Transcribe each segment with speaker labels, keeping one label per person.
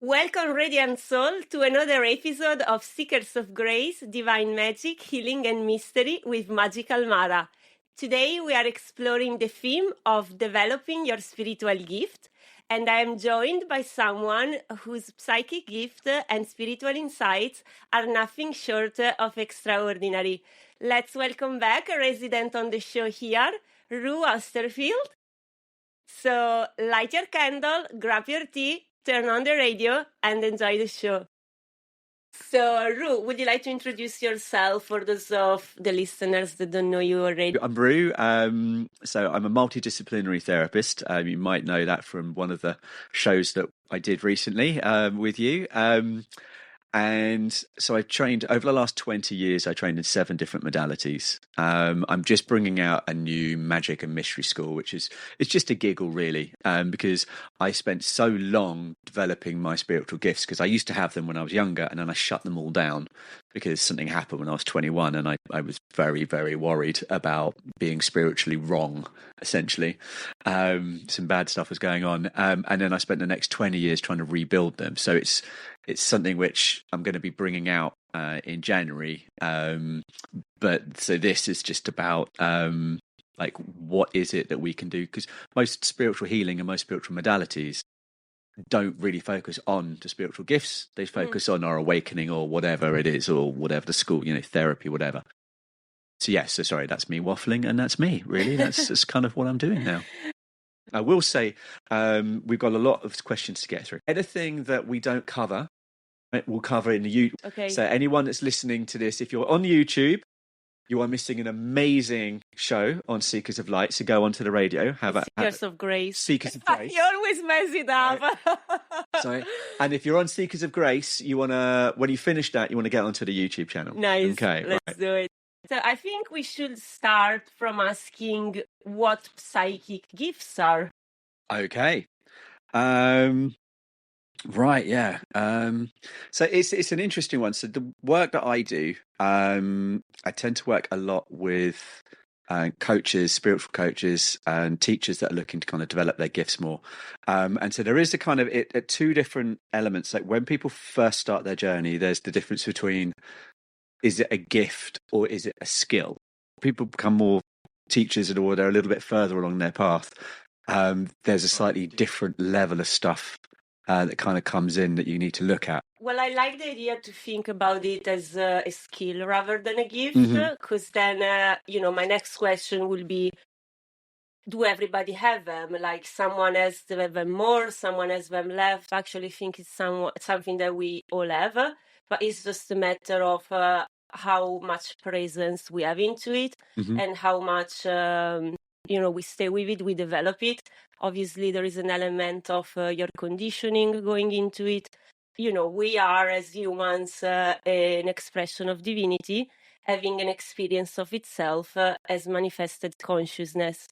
Speaker 1: Welcome, Radiant Soul, to another episode of Seekers of Grace, Divine Magic, Healing and Mystery with Magical Mara. Today we are exploring the theme of developing your spiritual gift, and I am joined by someone whose psychic gift and spiritual insights are nothing short of extraordinary. Let's welcome back a resident on the show here, Roo Osterfield. So light your candle, grab your tea, turn on the radio, and enjoy the show. So, Roo, would you like to introduce yourself for those of the listeners that don't know you already?
Speaker 2: I'm Roo. So I'm a multidisciplinary therapist. You might know that from one of the shows that I did recently with you. And so I trained over the last 20 years. I trained in 7 different modalities. I'm just bringing out a new magic and mystery school, it's just a giggle really, because I spent so long developing my spiritual gifts because I used to have them when I was younger, and then I shut them all down because something happened when I was 21, and I was very, very worried about being spiritually wrong, essentially. Some bad stuff was going on. And then I spent the next 20 years trying to rebuild them. So it's something which I'm going to be bringing out in January. But so this is just about like, what is it that we can do? Because most spiritual healing and most spiritual modalities don't really focus on the spiritual gifts. They focus on our awakening or whatever it is, or whatever the school, therapy, whatever. So yes, so sorry, that's me waffling, and that's me, really. That's kind of what I'm doing now. I will say we've got a lot of questions to get through. Anything that we don't cover, we'll cover in the YouTube.
Speaker 1: Okay.
Speaker 2: So anyone that's listening to this, if you're on YouTube, you are missing an amazing show on Seekers of Light. So go onto the radio.
Speaker 1: Seekers of Grace.
Speaker 2: Seekers of Grace.
Speaker 1: You always mess it up.
Speaker 2: Right. Sorry. And if you're on Seekers of Grace, when you finish that, you want to get onto the YouTube channel.
Speaker 1: Nice.
Speaker 2: Okay.
Speaker 1: Let's do it. So I think we should start from asking what psychic gifts are.
Speaker 2: Okay. Right, yeah. So it's an interesting one. So the work that I do, I tend to work a lot with coaches, spiritual coaches, and teachers that are looking to kind of develop their gifts more. And so there is a kind of two different elements. Like when people first start their journey, there's the difference between, is it a gift or is it a skill? People become more teachers or they're a little bit further along their path. There's a slightly different level of stuff that kind of comes in that you need to look at.
Speaker 1: Well, I like the idea to think about it as a skill rather than a gift, because then, my next question will be, do everybody have them? Like someone has them more, someone has them left. I actually think it's something that we all have, but it's just a matter of how much presence we have into it and how much, we stay with it, we develop it. Obviously, there is an element of your conditioning going into it. We are, as humans, an expression of divinity, having an experience of itself as manifested consciousness.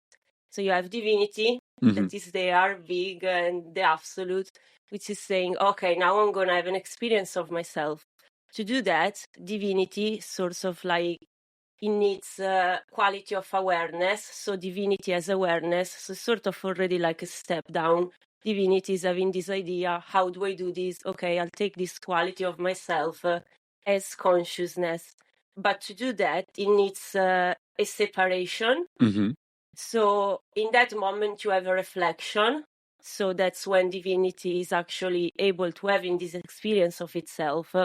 Speaker 1: So you have divinity that is there, big and the absolute, which is saying, okay, now I'm going to have an experience of myself. To do that, divinity sort of like, it needs quality of awareness. So divinity as awareness, so sort of already like a step down. Divinity is having this idea, how do I do this? Okay, I'll take this quality of myself as consciousness. But to do that, it needs a separation. So in that moment, you have a reflection. So that's when divinity is actually able to having this experience of itself.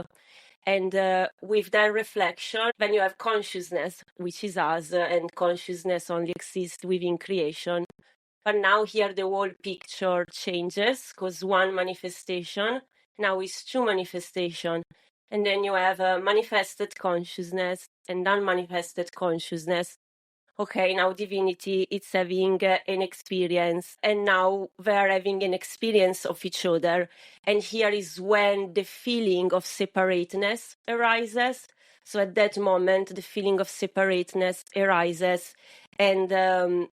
Speaker 1: And with that reflection, when you have consciousness, which is us, and consciousness only exists within creation. But now here the whole picture changes, because one manifestation now is 2 manifestation. And then you have a manifested consciousness and unmanifested consciousness. Okay, now divinity is having an experience, and now they're having an experience of each other. And here is when the feeling of separateness arises. So at that moment, the feeling of separateness arises, and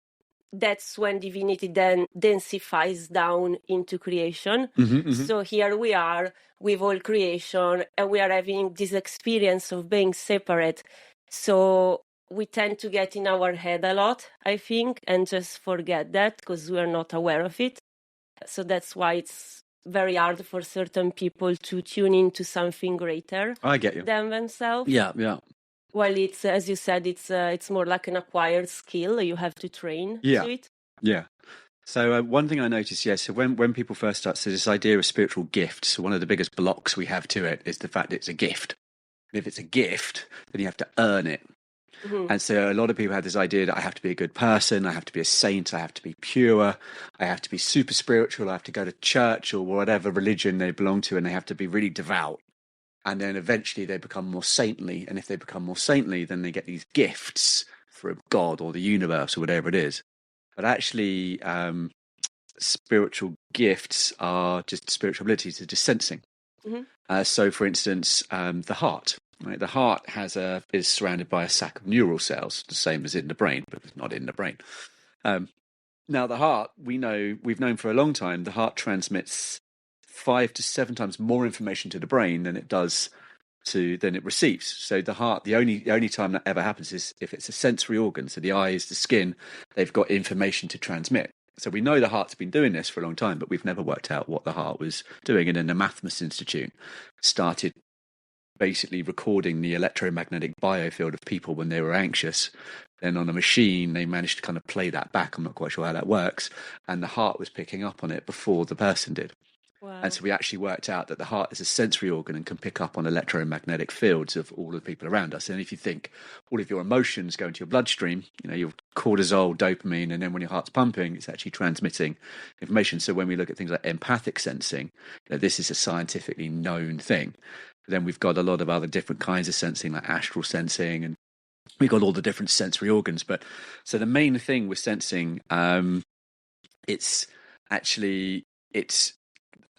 Speaker 1: that's when divinity then densifies down into creation. So here we are with all creation, and we are having this experience of being separate. So we tend to get in our head a lot, I think, and just forget that because we are not aware of it. So that's why it's very hard for certain people to tune into something greater
Speaker 2: I get you.
Speaker 1: than themselves.
Speaker 2: Yeah.
Speaker 1: Well, it's as you said, it's more like an acquired skill. You have to train to it.
Speaker 2: Yeah. So one thing I noticed, so when people first start, so this idea of spiritual gifts, so one of the biggest blocks we have to it is the fact it's a gift. If it's a gift, then you have to earn it.
Speaker 1: Mm-hmm.
Speaker 2: And so a lot of people have this idea that I have to be a good person, I have to be a saint, I have to be pure, I have to be super spiritual, I have to go to church or whatever religion they belong to, and they have to be really devout. And then eventually they become more saintly. And if they become more saintly, then they get these gifts from God or the universe or whatever it is. But actually, spiritual gifts are just spiritual abilities, are just sensing.
Speaker 1: Mm-hmm.
Speaker 2: So, for instance, the heart. Right? The heart is surrounded by a sack of neural cells, the same as in the brain, but it's not in the brain. Now, the heart, we've known for a long time, the heart transmits 5 to 7 times more information to the brain than it does than it receives. So the heart, the only time that ever happens is if it's a sensory organ. So the eyes, the skin, they've got information to transmit. So we know the heart's been doing this for a long time, but we've never worked out what the heart was doing. And then the Mathmas Institute started basically recording the electromagnetic biofield of people when they were anxious. Then on a machine, they managed to kind of play that back. I'm not quite sure how that works. And the heart was picking up on it before the person did.
Speaker 1: Wow.
Speaker 2: And so we actually worked out that the heart is a sensory organ and can pick up on electromagnetic fields of all the people around us. And if you think all of your emotions go into your bloodstream, your cortisol, dopamine, and then when your heart's pumping, it's actually transmitting information. So when we look at things like empathic sensing, this is a scientifically known thing. Then we've got a lot of other different kinds of sensing, like astral sensing, and we've got all the different sensory organs. But so the main thing with sensing, it's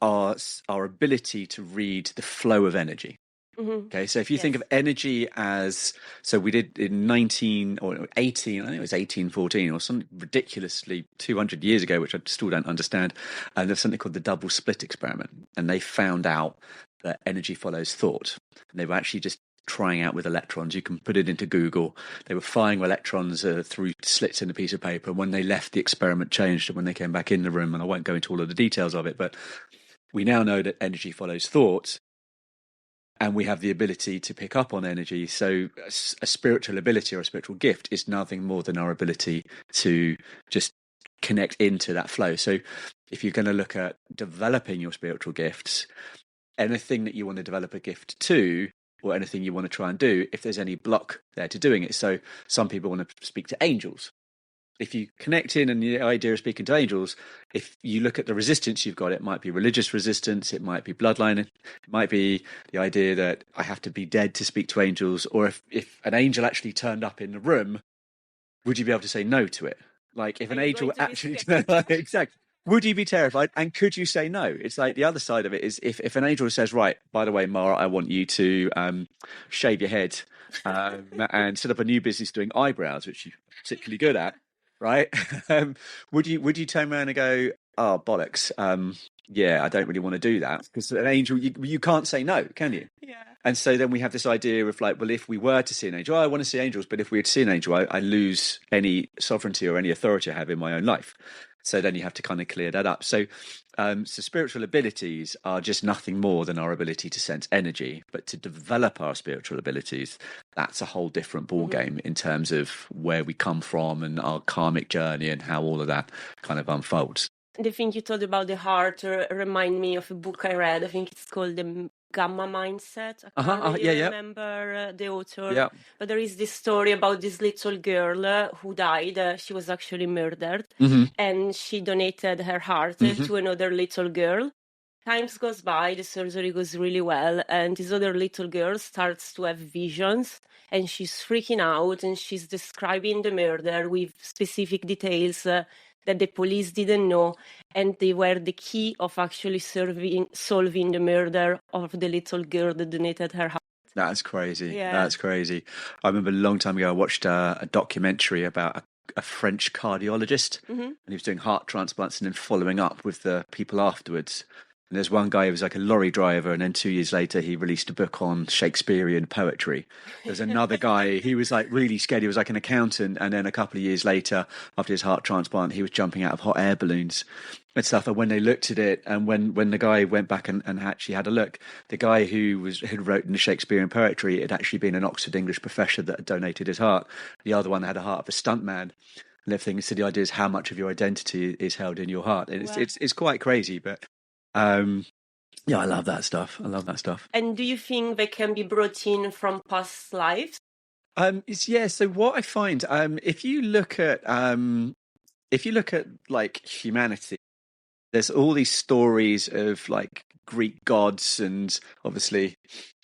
Speaker 2: our ability to read the flow of energy.
Speaker 1: Mm-hmm.
Speaker 2: Okay, so if you think of energy as, so we did in 19 or 18, I think it was 1814 or something ridiculously 200 years ago, which I still don't understand, and there's something called the double slit experiment, and they found out that energy follows thought. And they were actually just trying out with electrons. You can put it into Google. They were firing electrons through slits in a piece of paper. When they left, the experiment changed, and when they came back in the room, and I won't go into all of the details of it, but we now know that energy follows thought, and we have the ability to pick up on energy. So a spiritual ability or a spiritual gift is nothing more than our ability to just connect into that flow. So if you're going to look at developing your spiritual gifts, anything that you want to develop a gift to, or anything you want to try and do, if there's any block there to doing it. So some people want to speak to angels. If you connect in and the idea of speaking to angels, if you look at the resistance you've got, it might be religious resistance, it might be bloodline, it might be the idea that I have to be dead to speak to angels, or if an angel actually turned up in the room, would you be able to say no to it? Like if an angel actually exactly, would you be terrified? And could you say no? It's like the other side of it is if an angel says, right, by the way, Mara, I want you to shave your head and set up a new business doing eyebrows, which you're particularly good at. Right? Would you turn around and go, oh, bollocks, yeah, I don't really want to do that? Because an angel, you can't say no, can you?
Speaker 1: Yeah.
Speaker 2: And so then we have this idea of like, well, if we were to see an angel, I want to see angels, but if we were to see an angel, I lose any sovereignty or any authority I have in my own life. So then you have to kind of clear that up. So spiritual abilities are just nothing more than our ability to sense energy. But to develop our spiritual abilities, that's a whole different ballgame in terms of where we come from and our karmic journey and how all of that kind of unfolds.
Speaker 1: The thing you told about the heart remind me of a book I read. I think it's called The Gamma Mindset. I can't really remember the author.
Speaker 2: Yeah.
Speaker 1: But there is this story about this little girl who died. She was actually murdered. And she donated her heart to another little girl. Times goes by, the surgery goes really well, and this other little girl starts to have visions, and she's freaking out, and she's describing the murder with specific details that the police didn't know, and they were the key of actually solving the murder of the little girl that donated her heart.
Speaker 2: That's crazy.
Speaker 1: Yeah.
Speaker 2: That's crazy. I remember a long time ago, I watched a documentary about a French cardiologist, and he was doing heart transplants and then following up with the people afterwards. And there's one guy who was like a lorry driver, and then 2 years later, he released a book on Shakespearean poetry. There's another guy, he was like really scared. He was like an accountant. And then a couple of years later, after his heart transplant, he was jumping out of hot air balloons and stuff. And when they looked at it, and when the guy went back and actually had a look, the guy who wrote in the Shakespearean poetry had actually been an Oxford English professor that had donated his heart. The other one had a heart of a stuntman and everything. So the idea is how much of your identity is held in your heart. And it's quite crazy, but yeah, I love that stuff.
Speaker 1: And do you think they can be brought in from past lives?
Speaker 2: So what I find, if you look at like humanity, there's all these stories of like Greek gods, and obviously,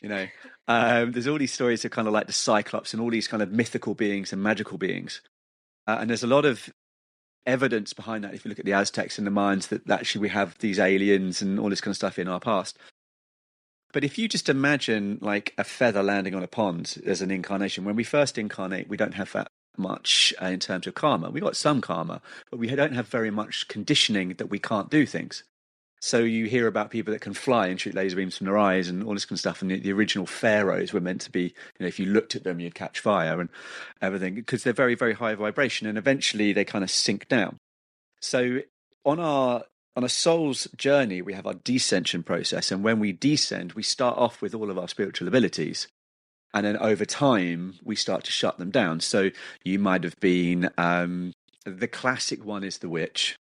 Speaker 2: there's all these stories of kind of like the Cyclops and all these kind of mythical beings and magical beings. And there's a lot of evidence behind that if you look at the Aztecs and the Mayans that actually we have these aliens and all this kind of stuff in our past. But if you just imagine like a feather landing on a pond as an incarnation, when we first incarnate, we don't have that much in terms of karma. We got some karma, but we don't have very much conditioning that we can't do things. So you hear about people that can fly and shoot laser beams from their eyes and all this kind of stuff. And the original pharaohs were meant to be, if you looked at them, you'd catch fire and everything because they're very, very high vibration. And eventually they kind of sink down. So on a soul's journey, we have our descension process. And when we descend, we start off with all of our spiritual abilities. And then over time, we start to shut them down. So you might have been, the classic one is the witch.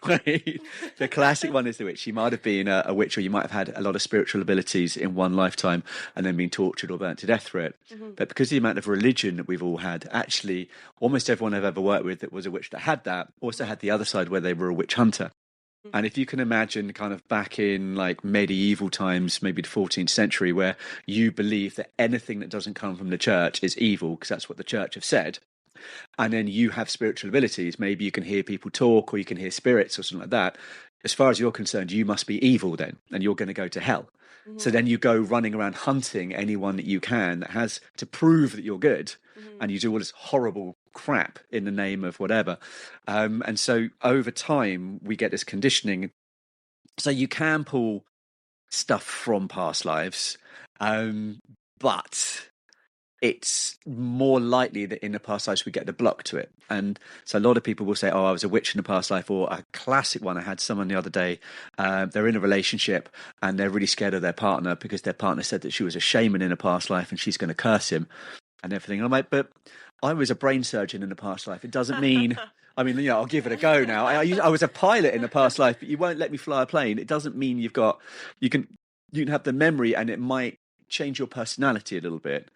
Speaker 2: The classic one is the witch. You might have been a witch, or you might have had a lot of spiritual abilities in one lifetime and then been tortured or burnt to death for it. Mm-hmm. But because of the amount of religion that we've all had, actually almost everyone I've ever worked with that was a witch that had that also had the other side where they were a witch hunter. Mm-hmm. And if you can imagine kind of back in like medieval times, maybe the 14th century, where you believe that anything that doesn't come from the church is evil because that's what the church have said. And then you have spiritual abilities. Maybe you can hear people talk or you can hear spirits or something like that. As far as you're concerned, you must be evil then, and you're going to go to hell. Mm-hmm. So then you go running around hunting anyone that you can that has to prove that you're good. Mm-hmm. And you do all this horrible crap in the name of whatever. And so over time, we get this conditioning. So you can pull stuff from past lives, but it's more likely that in the past lives we get the block to it. And so a lot of people will say, oh, I was a witch in the past life. Or a classic one, I had someone the other day, they're in a relationship and they're really scared of their partner because their partner said that she was a shaman in a past life and she's going to curse him and everything. And I'm like, but I was a brain surgeon in the past life. It doesn't mean... I mean, I'll give it a go now. I was a pilot in the past life, but you won't let me fly a plane. It doesn't mean you can have the memory, and it might change your personality a little bit.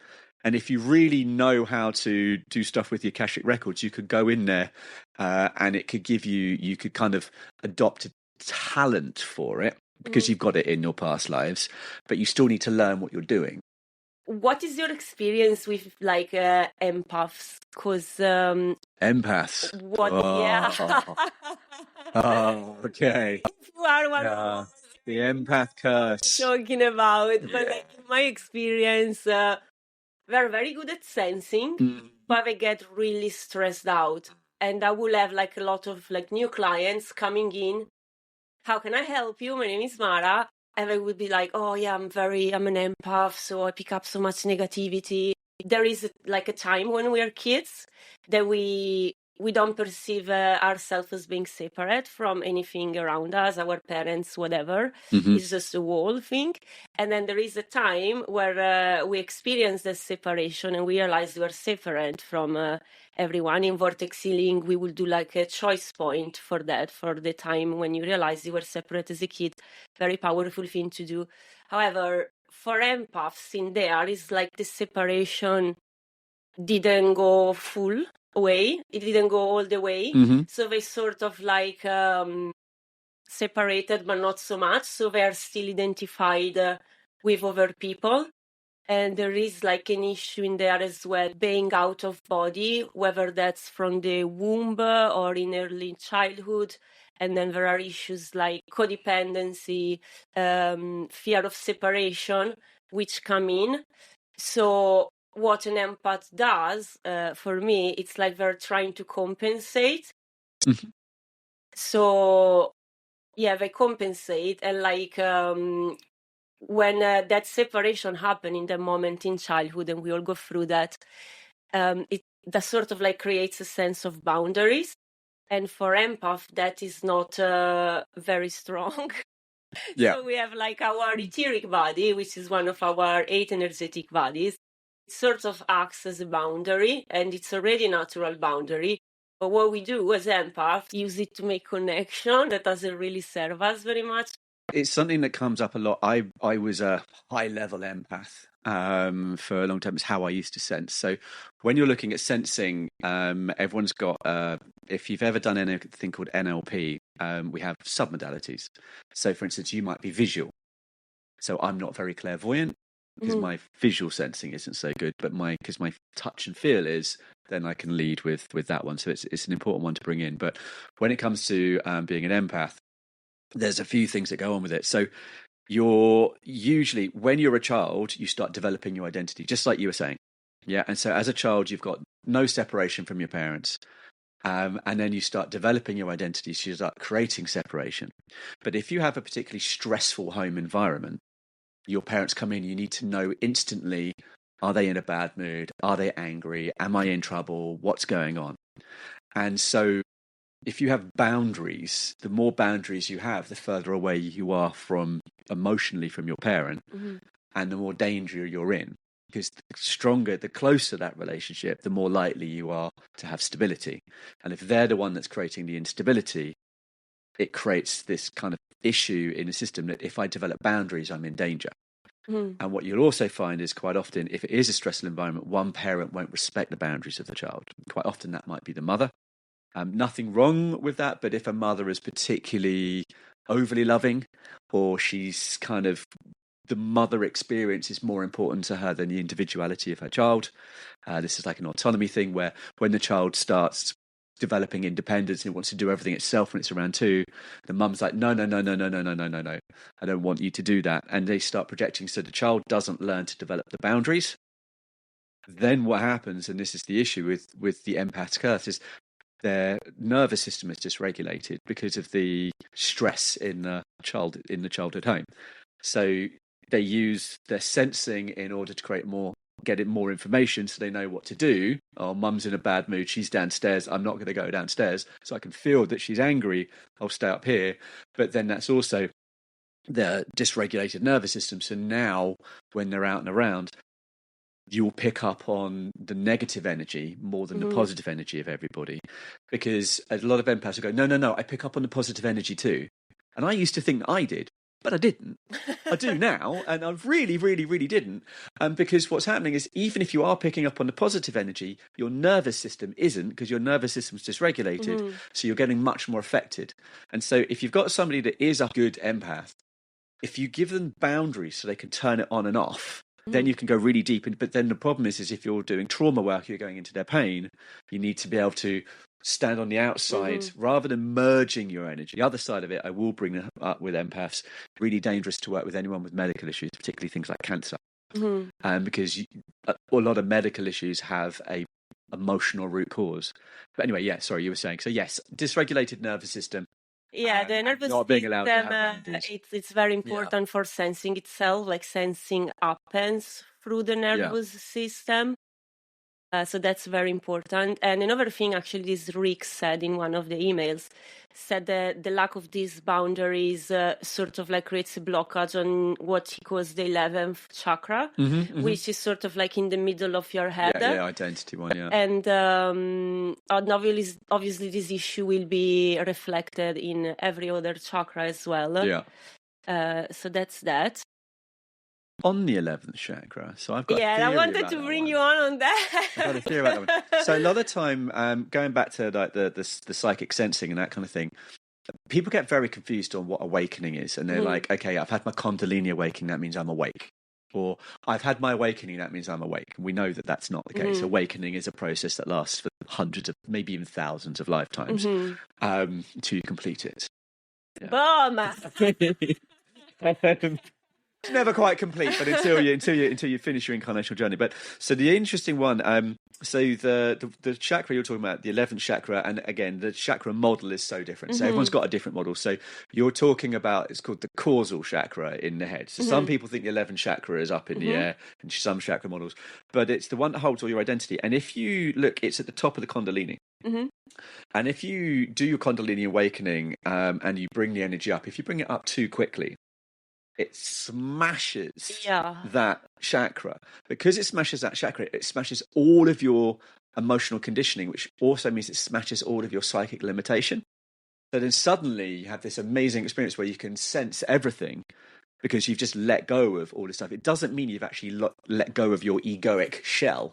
Speaker 2: And if you really know how to do stuff with your Akashic records, you could go in there and it could give you could kind of adopt a talent for it because you've got it in your past lives, but you still need to learn what you're doing.
Speaker 1: What is your experience with like empaths? Because
Speaker 2: empaths.
Speaker 1: Yeah.
Speaker 2: Okay.
Speaker 1: You are one
Speaker 2: the empath curse.
Speaker 1: Talking about, but like, in my experience, they're very good at sensing, but they get really stressed out. And I will have like a lot of like new clients coming in. How can I help you? My name is Mara. And they would be like, oh yeah, I'm an empath, so I pick up so much negativity. There is like a time when we are kids that we don't perceive ourselves as being separate from anything around us, our parents, whatever. Mm-hmm. It's just a wall thing. And then there is a time where we experience the separation and we realize we are separate from everyone. In vortex healing, we will do like a choice point for that, for the time when you realize you were separate as a kid. Very powerful thing to do. However, for empaths in there, it's like the separation didn't go full away. It didn't go all the way. Mm-hmm. So they sort of like separated, but not so much. So they are still identified with other people. And there is like an issue in there as well, being out of body, whether that's from the womb or in early childhood. And then there are issues like codependency, fear of separation, which come in. So what an empath does, for me, it's like they're trying to compensate. Mm-hmm. So they compensate. And like when that separation happened in the moment in childhood, and we all go through that, that sort of like creates a sense of boundaries. And for empath, that is not very strong.
Speaker 2: Yeah.
Speaker 1: So we have like our etheric body, which is one of our 8 energetic bodies. It sort of acts as a boundary, and it's already a natural boundary. But what we do as empath, use it to make connection. That doesn't really serve us very much.
Speaker 2: It's something that comes up a lot. I was a high level empath for a long time. It's how I used to sense. So when you're looking at sensing, everyone's got, if you've ever done anything called NLP, we have submodalities. So for instance, you might be visual. So I'm not very clairvoyant because my visual sensing isn't so good, but because my touch and feel is, then I can lead with that one. So it's an important one to bring in. But when it comes to being an empath, there's a few things that go on with it. So you're usually, when you're a child, you start developing your identity, just like you were saying. Yeah. And so as a child, you've got no separation from your parents. And then you start developing your identity. So you start creating separation. But if you have a particularly stressful home environment, your parents come in, you need to know instantly, are they in a bad mood? Are they angry? Am I in trouble? What's going on? And so if you have boundaries, the more boundaries you have, the further away you are from emotionally from your parent, and the more danger you're in. Because the closer that relationship, the more likely you are to have stability. And if they're the one that's creating the instability, it creates this kind of issue in the system that if I develop boundaries, I'm in danger. And what you'll also find is quite often, if it is a stressful environment, one parent won't respect the boundaries of the child. Quite often that might be the mother. Nothing wrong with that, but if a mother is particularly overly loving, or she's kind of, the mother experience is more important to her than the individuality of her child. This is like an autonomy thing where when the child starts developing independence and it wants to do everything itself when it's around 2, the mum's like, no, I don't want you to do that. And they start projecting, so the child doesn't learn to develop the boundaries. Then what happens, and this is the issue with the empath's curse, is their nervous system is dysregulated because of the stress in the childhood home. So they use their sensing in order to get more information, so they know what to do. Oh, mum's in a bad mood, she's downstairs, I'm not going to go downstairs, so I can feel that she's angry, I'll stay up here. But then that's also their dysregulated nervous system. So now when they're out and around, you'll pick up on the negative energy more than the positive energy of everybody, because a lot of empaths will go, no, I pick up on the positive energy too. And I used to think that I did, but I didn't. I do now, and I really, really, really didn't. Because what's happening is, even if you are picking up on the positive energy, your nervous system isn't, because your nervous system's dysregulated, so you're getting much more affected. And so if you've got somebody that is a good empath, if you give them boundaries so they can turn it on and off, then you can go really deep in. But then the problem is if you're doing trauma work, you're going into their pain, you need to be able to stand on the outside rather than merging your energy. The other side of it, I will bring up with empaths, really dangerous to work with anyone with medical issues, particularly things like cancer. Because a lot of medical issues have a emotional root cause. But anyway, yeah, sorry, you were saying. So yes, dysregulated nervous system.
Speaker 1: Yeah, the nervous
Speaker 2: not being allowed to have
Speaker 1: system, it's very important for sensing itself, like sensing happens through the nervous system. So that's very important. And another thing, actually, this Rick said in one of the emails, said that the lack of these boundaries sort of like creates a blockage on what he calls the 11th chakra, which is sort of like in the middle of your head.
Speaker 2: Yeah, identity one, yeah.
Speaker 1: And obviously this issue will be reflected in every other chakra as well.
Speaker 2: Yeah.
Speaker 1: So that's that.
Speaker 2: On the 11th chakra, so I've got
Speaker 1: I wanted to bring you on that.
Speaker 2: I've got a theory about that one. So a lot of time, going back to like the psychic sensing and that kind of thing, people get very confused on what awakening is, and they're like, okay, I've had my Kundalini awakening, that means I'm awake. Or I've had my awakening, that means I'm awake. We know that that's not the case. Awakening is a process that lasts for hundreds of, maybe even thousands of lifetimes to complete it.
Speaker 1: Yeah. Boom!
Speaker 2: never quite complete, but until you finish your incarnational journey. But so the interesting one, so the chakra you're talking about, the 11th chakra, and again the chakra model is so different. So everyone's got a different model. So you're talking about, it's called the causal chakra in the head. So some people think the 11th chakra is up in the air in some chakra models, but it's the one that holds all your identity. And if you look, it's at the top of the Kundalini. And if you do your Kundalini awakening and you bring the energy up, if you bring it up too quickly, it smashes that chakra. Because it smashes that chakra, it smashes all of your emotional conditioning, which also means it smashes all of your psychic limitation. So then suddenly you have this amazing experience where you can sense everything because you've just let go of all this stuff. It doesn't mean you've actually let go of your egoic shell.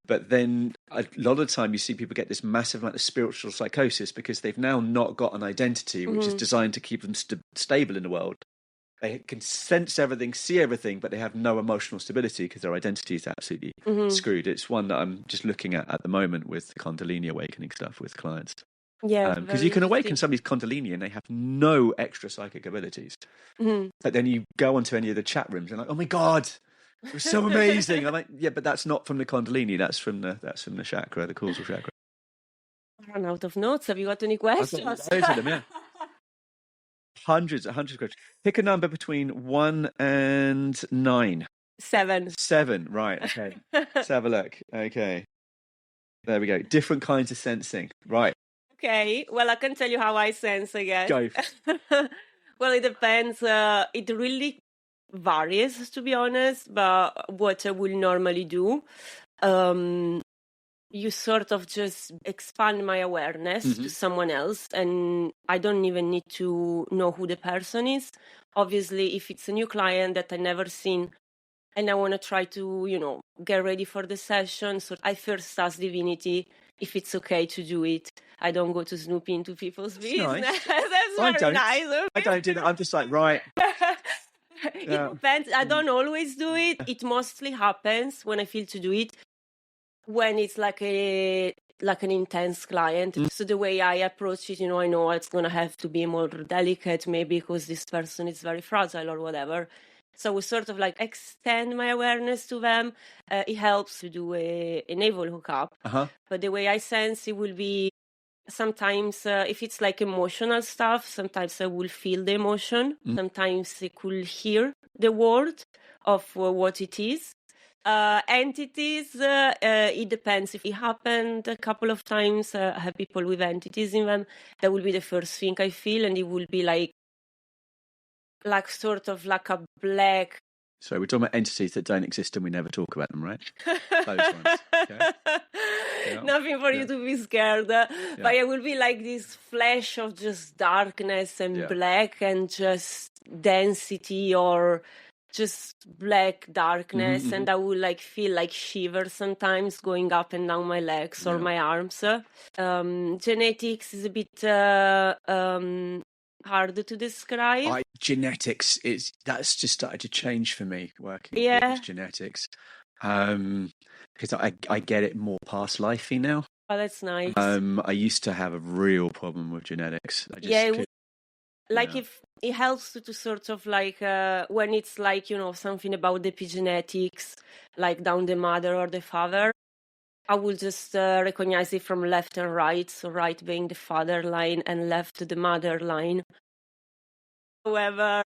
Speaker 2: But then a lot of the time you see people get this massive amount of spiritual psychosis because they've now not got an identity which is designed to keep them stable in the world. They can sense everything, see everything, but they have no emotional stability because their identity is absolutely screwed. It's one that I'm just looking at the moment with the Kundalini awakening stuff with clients.
Speaker 1: Yeah,
Speaker 2: because you can awaken somebody's Kundalini and they have no extra psychic abilities. But then you go onto any of the chat rooms and like, oh my God, it was so amazing. I'm like, yeah, but that's not from the Kundalini. That's from the chakra, the causal chakra.
Speaker 1: I run out of notes. Have you got any questions?
Speaker 2: I've got loads of them, yeah. Hundreds of questions. Pick a number between 1 and 9.
Speaker 1: 7.
Speaker 2: 7, right, okay. Let's have a look. Okay. There we go. Different kinds of sensing. Right.
Speaker 1: Okay, well, I can tell you how I sense, I guess.
Speaker 2: Go.
Speaker 1: Well, it depends. It really varies, to be honest, but what I will normally do, you sort of just expand my awareness to someone else, and I don't even need to know who the person is. Obviously, if it's a new client that I never seen and I want to try to, get ready for the session, so I first ask Divinity if it's okay to do it. I don't go to snoop into people's business.
Speaker 2: Nice.
Speaker 1: That's very nice.
Speaker 2: I don't do that. I'm just like, right.
Speaker 1: It depends. I don't always do it. It mostly happens when I feel to do it, when it's like an intense client. So the way I approach it, I know it's going to have to be more delicate, maybe because this person is very fragile or whatever. So we sort of like extend my awareness to them. It helps to do a naval hookup. But the way I sense it will be sometimes if it's like emotional stuff, sometimes I will feel the emotion. Sometimes I could hear the word of what it is. Entities, it depends. If it happened a couple of times, I have people with entities in them, that will be the first thing I feel, and it will be like sort of like a black.
Speaker 2: So we're talking about entities that don't exist and we never talk about them, right? Those ones. Okay. Yeah.
Speaker 1: Nothing for you to be scared. But it will be like this flash of just darkness and black and just density or just black darkness. And I will like feel like shivers sometimes going up and down my legs or my arms. Genetics is a bit hard to describe.
Speaker 2: Genetics that's just started to change for me working with genetics, because I get it more past lifey now.
Speaker 1: Oh, that's nice.
Speaker 2: I used to have a real problem with genetics.
Speaker 1: If it helps to sort of like when it's like something about the epigenetics, like down the mother or the father, I will just recognize it from left and right. So right being the father line and left the mother line. However,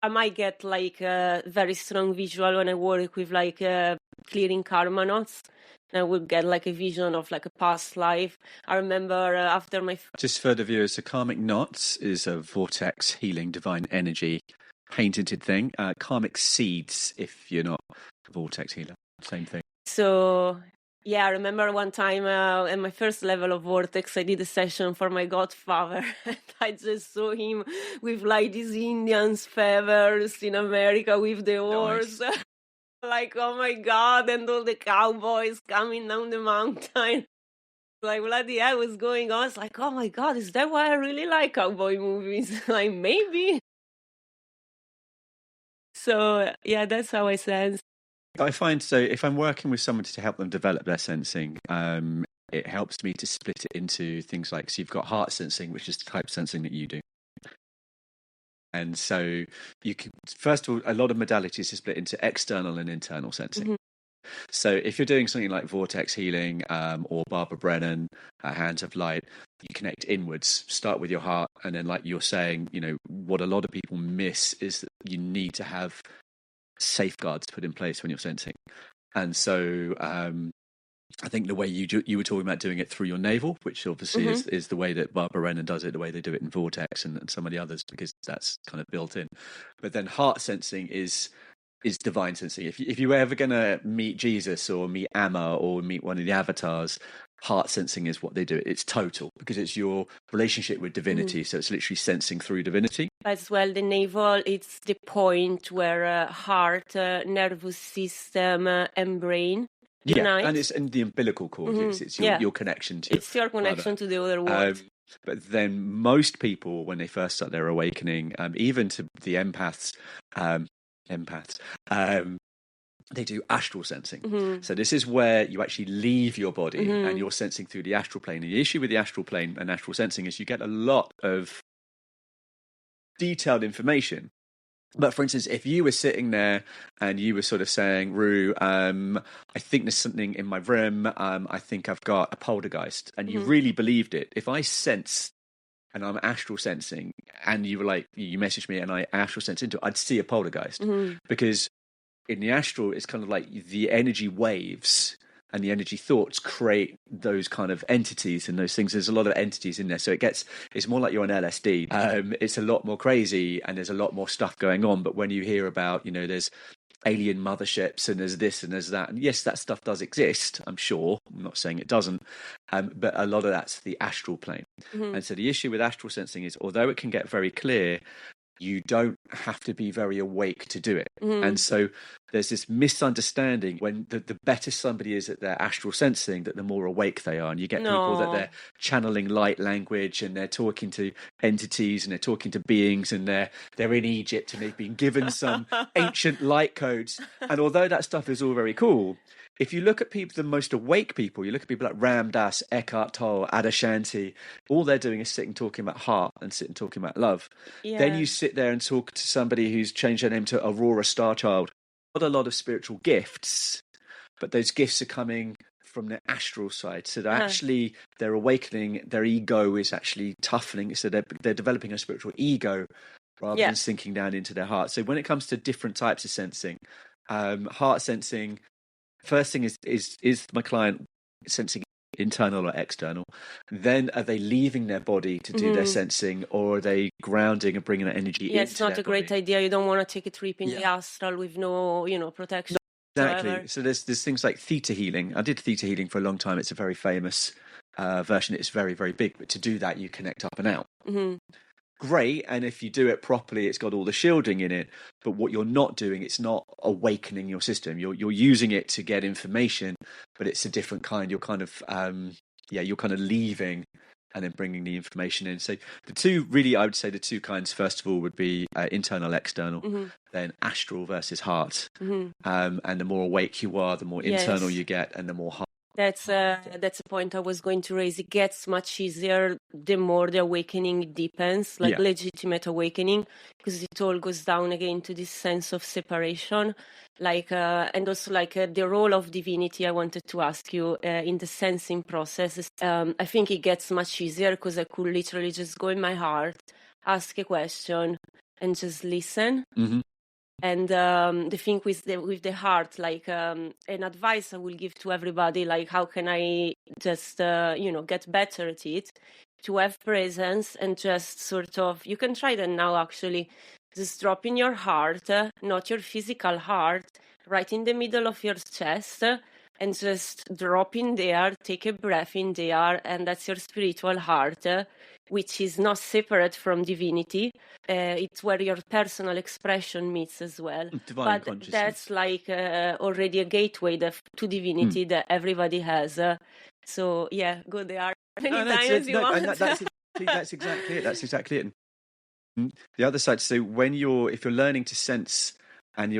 Speaker 1: I might get like a very strong visual when I work with like clearing karma knots. I would get like a vision of like a past life. I remember after my...
Speaker 2: Just for the viewers, the karmic knots is a vortex healing divine energy patented thing. Karmic seeds, if you're not a vortex healer, same thing.
Speaker 1: So... yeah, I remember one time at my first level of Vortex, I did a session for my godfather. And I just saw him with like these Indians feathers in America with the horse. Nice. Like, oh my God, and all the cowboys coming down the mountain. Like, bloody hell was going on. It's like, oh my God, is that why I really like cowboy movies? Like, maybe. So, yeah, that's how I sense.
Speaker 2: I find, so if I'm working with someone to help them develop their sensing, it helps me to split it into things like, so you've got heart sensing, which is the type of sensing that you do. And so you can, first of all, a lot of modalities are split into external and internal sensing. So if you're doing something like vortex healing or Barbara Brennan, Hands of Light, you connect inwards, start with your heart. And then like you're saying, what a lot of people miss is that you need to have safeguards put in place when you're sensing. And so I think the way you were talking about doing it through your navel, which obviously is the way that Barbara Brennan does it, the way they do it in Vortex and some of the others, because that's kind of built in. But then heart sensing is divine sensing. If you're ever going to meet Jesus or meet Amma or meet one of the avatars, heart sensing is what they do. It's total, because it's your relationship with divinity. So it's literally sensing through divinity.
Speaker 1: As well, the navel, it's the point where heart, nervous system, and brain unite.
Speaker 2: And it's in the umbilical cord. It's your connection to
Speaker 1: it's your connection to the other world.
Speaker 2: But then most people, when they first start their awakening, even to the empaths, they do astral sensing. So this is where you actually leave your body and you're sensing through the astral plane. And the issue with the astral plane and astral sensing is you get a lot of detailed information. But for instance, if you were sitting there and you were sort of saying, Roo, I think there's something in my room, I think I've got a poltergeist, and you really believed it. If I sense and I'm astral sensing and you were like, you messaged me and I astral sense into it, I'd see a poltergeist. Because in the astral, it's kind of like the energy waves and the energy thoughts create those kind of entities and those things. There's a lot of entities in there. So it's more like you're on LSD. It's a lot more crazy and there's a lot more stuff going on. But when you hear about, there's alien motherships and there's this and there's that, and yes, that stuff does exist, I'm sure. I'm not saying it doesn't. But a lot of that's the astral plane. And so the issue with astral sensing is, although it can get very clear, you don't have to be very awake to do it. And so there's this misunderstanding when the better somebody is at their astral sensing, that the more awake they are. And you get people that they're channeling light language and they're talking to entities and they're talking to beings and they're in Egypt and they've been given some ancient light codes. And although that stuff is all very cool, if you look at people, the most awake people, you look at people like Ram Dass, Eckhart Tolle, Adashanti, all they're doing is sitting talking about heart and sitting talking about love. Then you sit there and talk to somebody who's changed their name to Aurora Starchild. Not a lot of spiritual gifts, but those gifts are coming from the astral side. So they're actually, they're awakening, their ego is actually toughening. So they're developing a spiritual ego rather than sinking down into their heart. So when it comes to different types of sensing, heart sensing, first thing is my client sensing internal or external? Then are they leaving their body to do their sensing, or are they grounding and bringing that energy into their body?
Speaker 1: It's not a great idea. You don't want to take a trip in the astral with no, protection.
Speaker 2: Exactly.
Speaker 1: Whatever.
Speaker 2: So there's things like theta healing. I did theta healing for a long time. It's a very famous version. It's very, very big. But to do that, you connect up and out. Great, and if you do it properly, it's got all the shielding in it. But what you're not doing, it's not awakening your system. You're using it to get information, but it's a different kind. You're kind of you're kind of leaving and then bringing the information in. So the two, really, I would say the two kinds, first of all, would be internal, external, then astral versus heart. And the more awake you are, the more internal you get, and the more heart.
Speaker 1: That's a point I was going to raise. It gets much easier the more the awakening deepens, like legitimate awakening, because it all goes down again to this sense of separation. And also the role of divinity, I wanted to ask you in the sensing process. I think it gets much easier because I could literally just go in my heart, ask a question, and just listen. And the thing with the heart, an advice I will give to everybody, how can I just, get better at it, to have presence and just sort of, you can try that now actually, just drop in your heart, not your physical heart, right in the middle of your chest, and just drop in there, take a breath in there, and that's your spiritual heart, which is not separate from divinity. It's where your personal expression meets as well.
Speaker 2: Divine
Speaker 1: but
Speaker 2: consciousness.
Speaker 1: That's already a gateway to divinity that everybody has. So go there anytime as you want.
Speaker 2: That's exactly it. That's exactly it. And the other side, so if you're learning to sense, and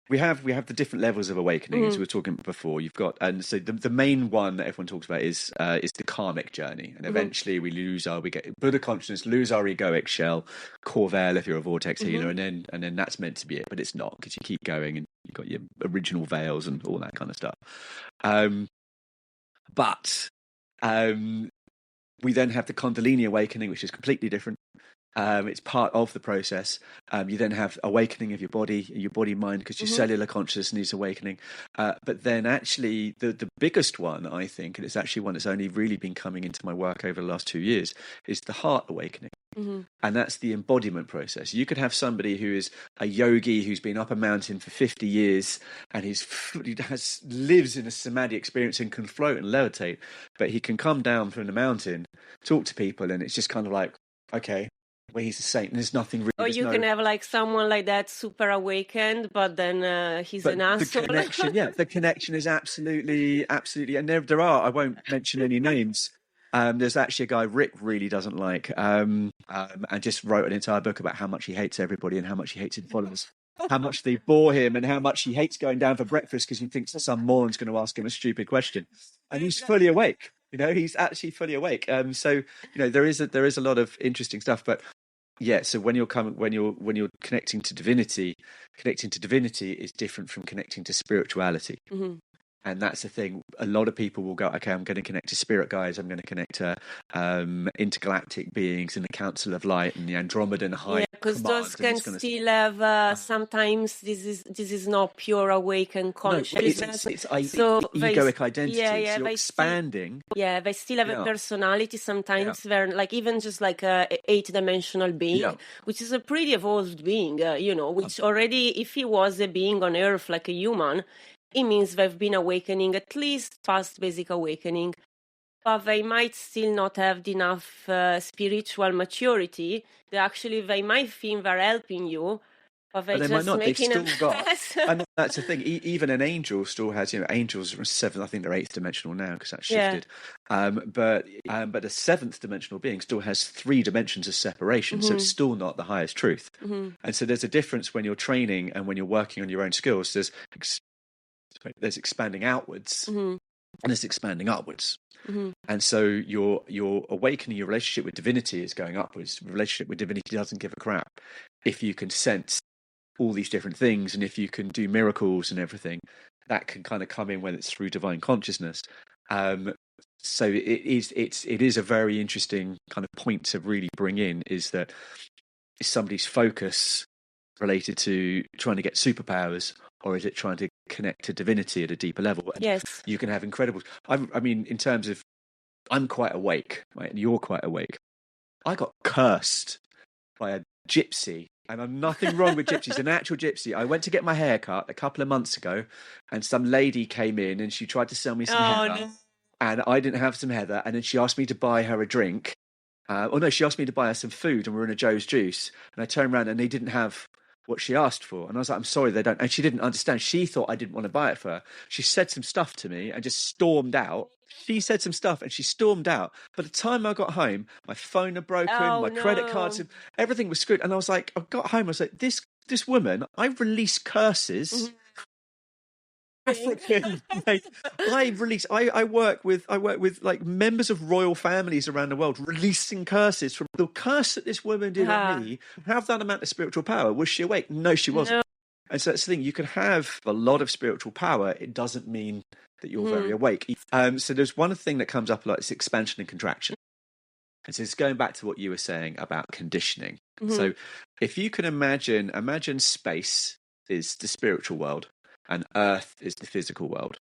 Speaker 2: we have the different levels of awakening, as we were talking before. You've got, and so the main one that everyone talks about is the karmic journey, and eventually we get Buddha consciousness, lose our egoic shell, core veil if you're a vortex healer, and then that's meant to be it, but it's not, because you keep going and you've got your original veils and all that kind of stuff. But we then have the Kundalini awakening, which is completely different. It's part of the process. You then have awakening of your body mind, because your cellular consciousness needs awakening. But then actually the biggest one, I think, and it's actually one that's only really been coming into my work over the last 2 years, is the heart awakening. And that's the embodiment process. You could have somebody who is a yogi who's been up a mountain for 50 years and he lives in a samadhi experience and can float and levitate, but he can come down from the mountain, talk to people, and it's just kind of like, okay, well, he's a saint, and there's nothing really.
Speaker 1: Or you can have like someone like that super awakened, but then he's an asshole.
Speaker 2: The connection is absolutely, and there are. I won't mention any names. There's actually a guy Rick really doesn't like, and just wrote an entire book about how much he hates everybody and how much he hates his followers, how much they bore him, and how much he hates going down for breakfast because he thinks that some moron's going to ask him a stupid question, and he's fully awake. He's actually fully awake. So there is a lot of interesting stuff, but. Yeah, so when you're connecting to divinity is different from connecting to spirituality. And that's the thing. A lot of people will go, okay, I'm going to connect to spirit guides. I'm going to connect to intergalactic beings in the Council of Light and the Andromedan High.
Speaker 1: Yeah, because those can still have. Sometimes this is not pure awakened consciousness.
Speaker 2: No, it's egoic identity.
Speaker 1: Yeah,
Speaker 2: so you're expanding.
Speaker 1: They still have a personality. Sometimes they're like even just like a 8-dimensional being, which is a pretty evolved being. Which already, if he was a being on Earth like a human, it means they've been awakening at least past basic awakening, but they might still not have enough spiritual maturity. They might think they're helping you, but they
Speaker 2: might not. They've still got, and that's the thing. Even an angel still has, angels are 7. I think they're 8th dimensional now because that's shifted. But a 7th dimensional being still has 3 dimensions of separation, so it's still not the highest truth. And so there's a difference when you're training and when you're working on your own skills. There's expanding outwards and there's expanding upwards. And so your awakening, your relationship with divinity is going upwards. The relationship with divinity doesn't give a crap if you can sense all these different things, and if you can do miracles and everything. That can kind of come in when it's through divine consciousness. So it is a very interesting kind of point to really bring in, is that is somebody's focus related to trying to get superpowers, or is it trying to connect to divinity at a deeper level? And
Speaker 1: yes,
Speaker 2: you can have incredible. I mean, in terms of, I'm quite awake, right? And you're quite awake. I got cursed by a gypsy, and I'm nothing wrong with gypsies. An actual gypsy. I went to get my hair cut a couple of months ago, and some lady came in and she tried to sell me some heather, and I didn't have some heather, and then she asked me to buy her a drink. She asked me to buy her some food, and we're in a Joe's Juice, and I turned around and they didn't have what she asked for, and I was like, I'm sorry, they don't. And she didn't understand. She thought I didn't want to buy it for her. She said some stuff to me and just stormed out. She said some stuff and she stormed out. By the time I got home, my phone had broken, my credit cards, everything was screwed. And I was like, I got home, I was like, this woman, I release curses. African, I work with like members of royal families around the world, releasing curses from the curse that this woman did on me. Have that amount of spiritual power. Was she awake? No, she wasn't. And so that's the thing. You can have a lot of spiritual power. It doesn't mean that you're very awake. So there's one thing that comes up a lot. It's expansion and contraction. And so it's going back to what you were saying about conditioning. So if you can imagine space is the spiritual world, and Earth is the physical world.